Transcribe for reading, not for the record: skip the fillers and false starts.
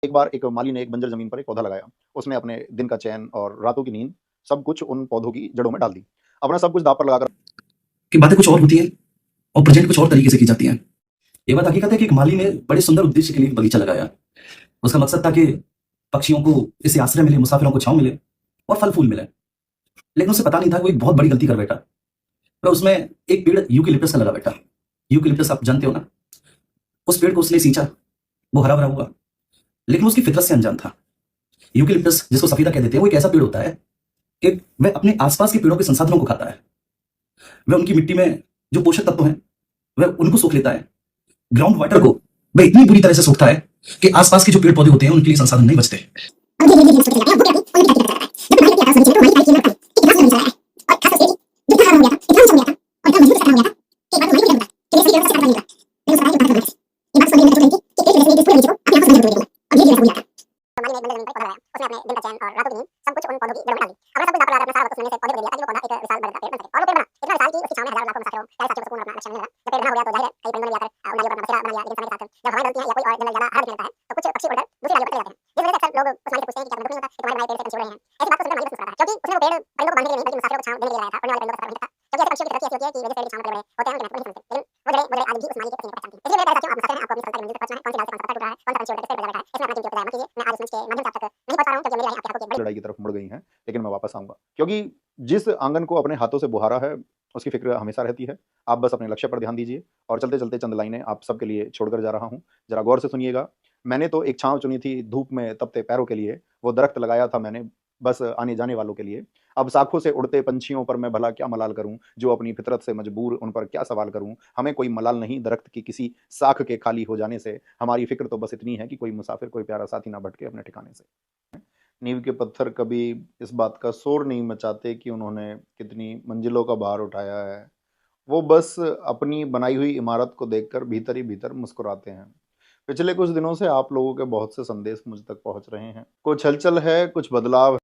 एक बार एक माली ने एक बंजर ज़मीन पर एक पौधा लगाया। उसने अपने दिन का चैन और रातों की नींद सब कुछ उन पौधों की जड़ों में डाल दी। अपना सब कुछ दाँव पर लगाकर कि बातें कुछ और होती हैं और प्रेजेंट कुछ और तरीके से की जाती हैं। ये बात हकीकत है कि एक माली ने बड़े सुंदर उद्देश्य के लिए एक बगीचा लगाया। उसका मकसद था कि पक्षियों को इससे आश्रय मिले, मुसाफिरों को छाँव मिले और फल-फूल मिले। लेकिन उसे पता नहीं था कि वो एक बहुत बड़ी गलती कर बैठा। और उसमें एक पेड़ यूकेलिप्टस का लगा बैठा। यूकेलिप्टस आप जानते हो ना? उस पेड़ को उसने सींचा, वो हरा-भरा हुआ, लेकिन वो उसकी फितरत से अनजान था। यूकेलिप्टस जिसको सफेदा कह देते हैं, वो एक ऐसा पेड़ होता है कि वह अपने आस-पास के पेड़ों के संसाधनों को खाता है। वह उनकी मिट्टी में जो पोषक तत्व हैं, वह उनको सोख लेता है। ग्राउंड वाटर को वह इतनी बुरी तरह से सोखता है कि आसपास के जो पेड़ पौधे होते हैं उनके लिए संसाधन नहीं बचते। लड़ाई की तरफ मुड़ गई हैं, लेकिन मैं वापस आऊँगा। क्योंकि जिस आंगन को अपने हाथों से बुहारा है, उसकी फ़िक्र हमेशा रहती है। आप बस अपने लक्ष्य पर ध्यान दीजिए और चलते-चलते चंद लाइनें आप सबके लिए छोड़कर जा रहा हूँ। ज़रा गौर से सुनिएगा। मैंने तो एक छाँव चुनी थी धूप में तपते पैरों के लिए, वो दरख्त लगाया था मैंने बस आने-जाने वालों के लिए। अब शाखों से उड़ते पंछियों पर मैं भला क्या मलाल करूँ, जो अपनी फितरत से मजबूर उन पर क्या सवाल करूँ। हमें कोई मलाल नहीं दरख्त की किसी शाख के खाली हो जाने से, हमारी फ़िक्र तो बस इतनी है कि कोई मुसाफिर, कोई प्यारा साथी ना भटके अपने ठिकाने से। नींव के पत्थर कभी इस बात का शोर नहीं मचाते कि उन्होंने कितनी मंजिलों का भार उठाया है। वो बस अपनी बनाई हुई इमारत को देखकर भीतर ही भीतर मुस्कुराते हैं। पिछले कुछ दिनों से आप लोगों के बहुत से संदेश मुझ तक पहुंच रहे हैं। कुछ हलचल है, कुछ बदलाव